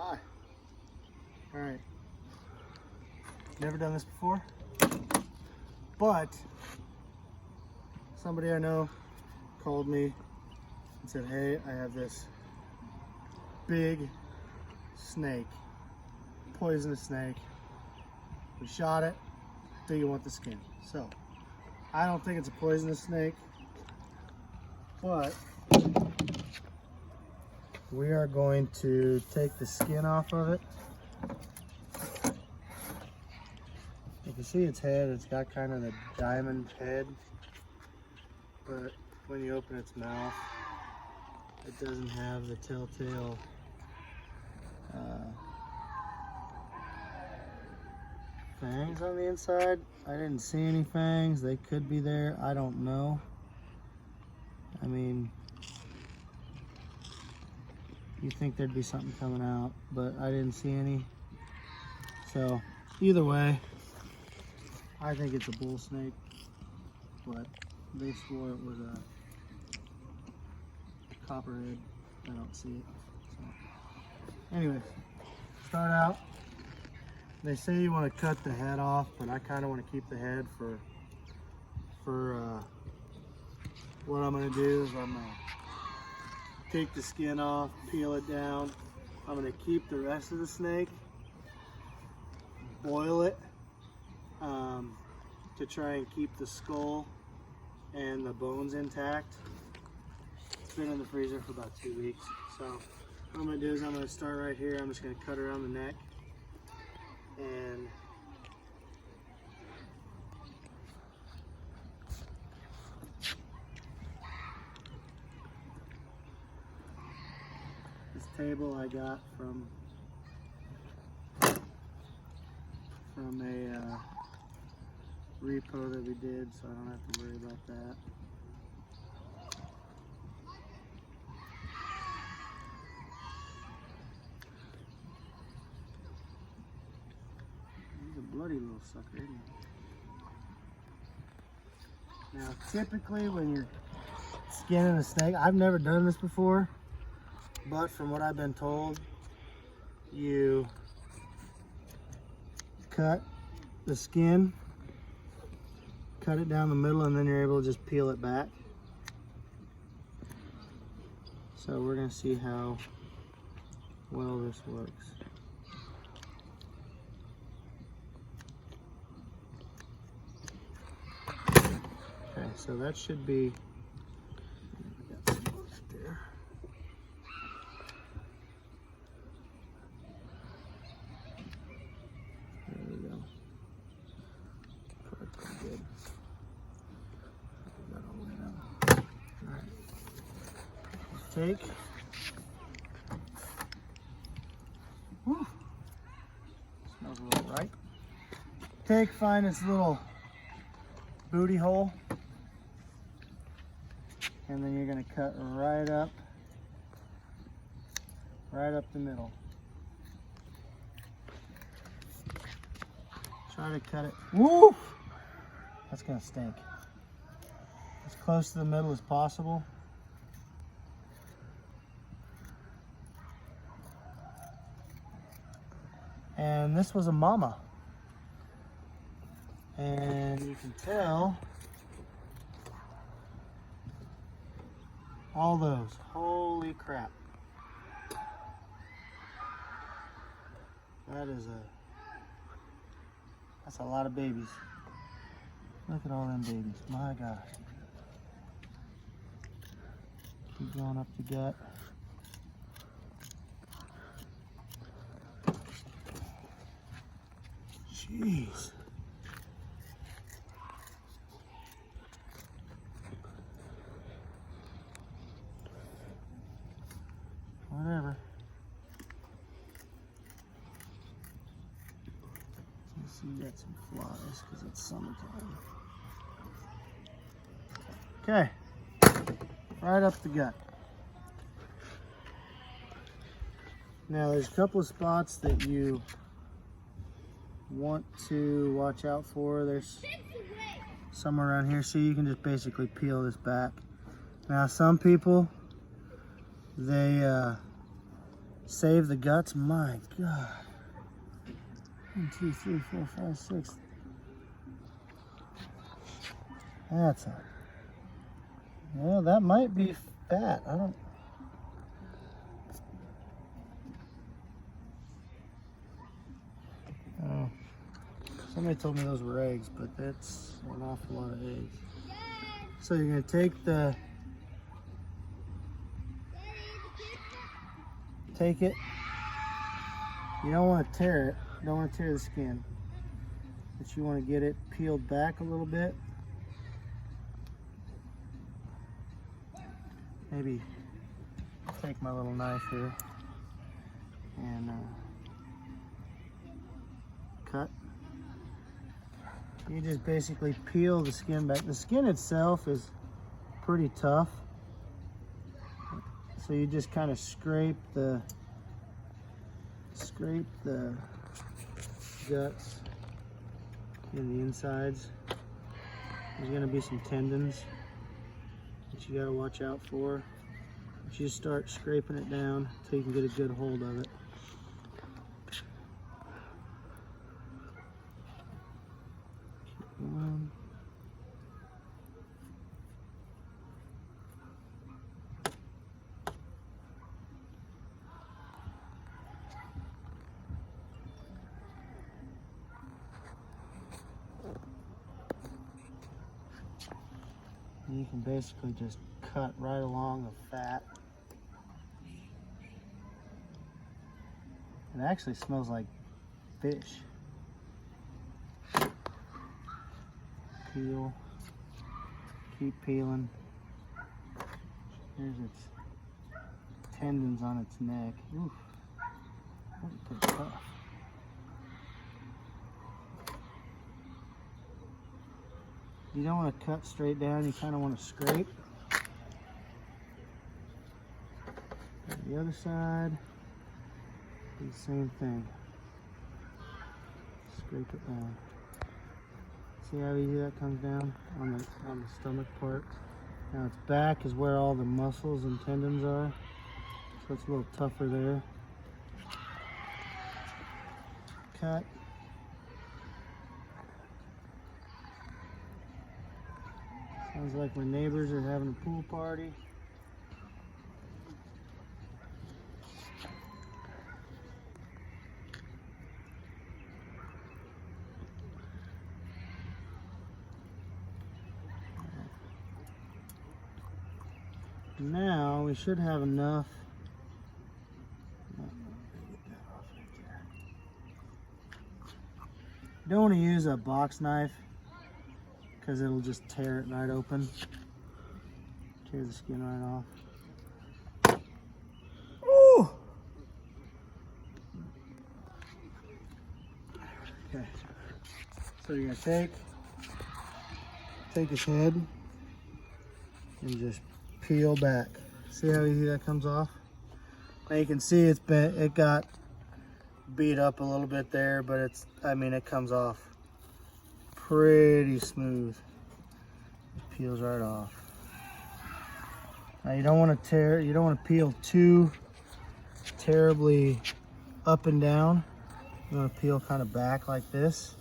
Hi. All right. Never done this before, but somebody I know called me and said, hey, I have this big snake, poisonous snake. We shot it. Do you want the skin? So, I don't think it's a poisonous snake, but we are going to take the skin off of it. You can see its head, it's got kind of the diamond head, but when you open its mouth, it doesn't have the telltale fangs on the inside. I didn't see any fangs. They could be there, I don't know. I mean, you think there'd be something coming out, but I didn't see any. So either way, I think it's a bull snake, but they swore it was a copperhead. I don't see it. So anyways, start out. They say you want to cut the head off, but I kind of want to keep the head for what I'm going to do is I'm going to take the skin off, peel it down. I'm going to keep the rest of the snake, boil it to try and keep the skull and the bones intact. It's been in the freezer for about 2 weeks. So what I'm going to do is I'm going to start right here. I'm just going to cut around the neck and this table I got from a repo that we did, so I don't have to worry about that. He's a bloody little sucker, isn't he? Now, typically when you're skinning a snake, I've never done this before, but from what I've been told, you cut the skin, cut it down the middle, and then you're able to just peel it back. So we're going to see how well this works. Okay, so that should be there. There we go. Pretty good. Got all the way down. All right. Take. Whew. Smells a little right. Take, find this little booty hole, and then you're going to cut right up the middle. Try to cut it. Woo! That's going to stink. As close to the middle as possible. And this was a mama. And you can tell all those. Holy crap. That's a lot of babies. Look at all them babies. My gosh. Keep going up the gut. Jeez. Whatever. Let's see, you got some flies because it's summertime. Okay. Right up the gut. Now there's a couple of spots that you want to watch out for. There's somewhere around here, so you can just basically peel this back. Now some people, they Save the guts. My God. 1, 2, 3, 4, 5, 6. That's a. Well, that might be fat. I don't. Oh, somebody told me those were eggs, but that's an awful lot of eggs. So you're gonna take it. You don't want to tear it. You don't want to tear the skin, but you want to get it peeled back a little bit. Maybe take my little knife here and cut. You just basically peel the skin back. The skin itself is pretty tough, so you just kind of scrape the guts and the insides. There's going to be some tendons that you got to watch out for. But you just start scraping it down until you can get a good hold of it. Keep going. And you can basically just cut right along the fat. It actually smells like fish. Peel. Keep peeling. Here's its tendons on its neck. Oof. That's pretty tough. You don't want to cut straight down, you kind of want to scrape. And the other side, do the same thing. Scrape it down. See how easy that comes down on the stomach part? Now its back is where all the muscles and tendons are, so it's a little tougher there. Cut. Sounds like my neighbors are having a pool party. Now we should have enough. You don't want to use a box knife because it'll just tear it right open. Tear the skin right off. Ooh! Okay. So you're gonna take his head and just peel back. See how easy that comes off? Now you can see it got beat up a little bit there, but it comes off pretty smooth. It peels right off. Now you don't want to peel too terribly up and down. You want to peel kind of back like this.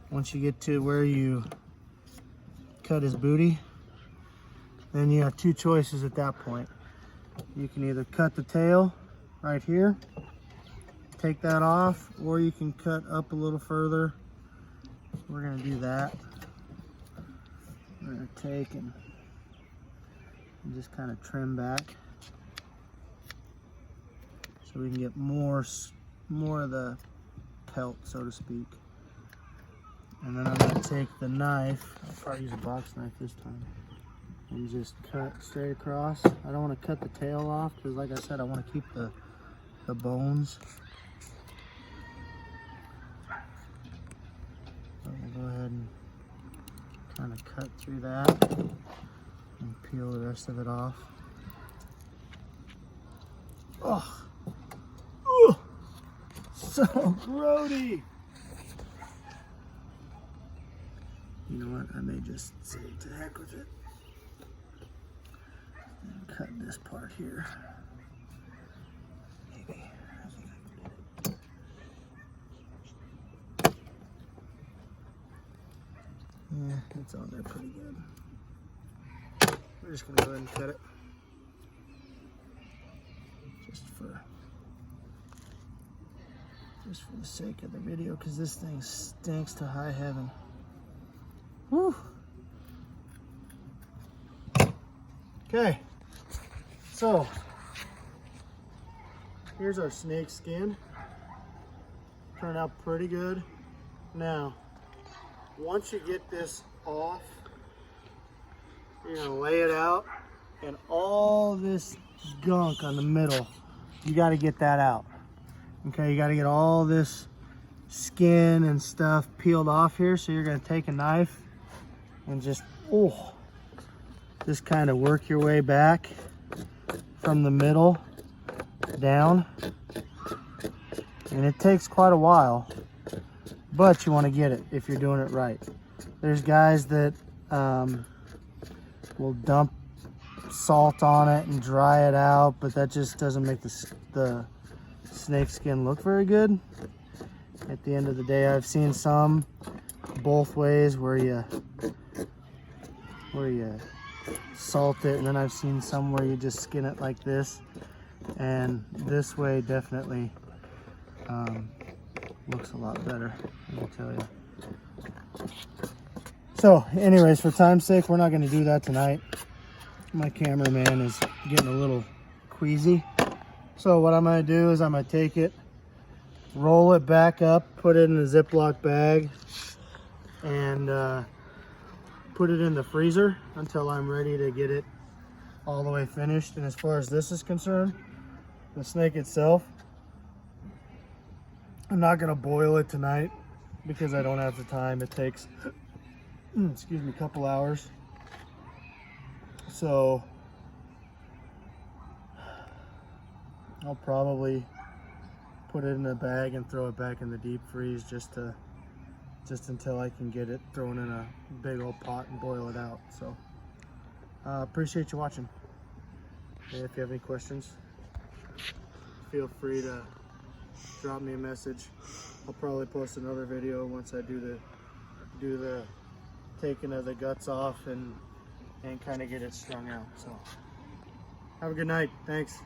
Once you get to where you cut his booty, then you have two choices at that point. You can either cut the tail right here, take that off, or you can cut up a little further. We're gonna do that. We're gonna take and just kind of trim back so we can get more of the pelt, so to speak. And then I'm gonna take the knife, I'll probably use a box knife this time, and just cut straight across. I don't want to cut the tail off because, like I said, I want to keep the bones. So we'll go ahead and kind of cut through that and peel the rest of it off. Oh, ooh, so grody. You know what? I may just say to heck with it and cut this part here. It's on there pretty good. We're just gonna go ahead and cut it. Just for the sake of the video, because this thing stinks to high heaven. Woo! Okay, so here's our snake skin. Turned out pretty good. Now, once you get this off, you're gonna lay it out, and all this gunk on the middle, you got to get that out. Okay, you got to get all this skin and stuff peeled off here. So you're going to take a knife and just kind of work your way back from the middle down. And it takes quite a while, but you want to get it if you're doing it right. There's guys that will dump salt on it and dry it out, but that just doesn't make the snake skin look very good. At the end of the day, I've seen some both ways where you salt it, and then I've seen some where you just skin it like this, and this way definitely looks a lot better, let me tell you. So anyways, for time's sake, we're not going to do that tonight. My cameraman is getting a little queasy. So what I'm going to do is I'm going to take it, roll it back up, put it in a Ziploc bag, and put it in the freezer until I'm ready to get it all the way finished. And as far as this is concerned, the snake itself, I'm not going to boil it tonight because I don't have the time. It takes, excuse me, a couple hours. So I'll probably put it in a bag and throw it back in the deep freeze just until I can get it thrown in a big old pot and boil it out. So appreciate you watching. And if you have any questions, feel free to drop me a message. I'll probably post another video once I do the taking of the guts off and kind of get it strung out. So have a good night. Thanks.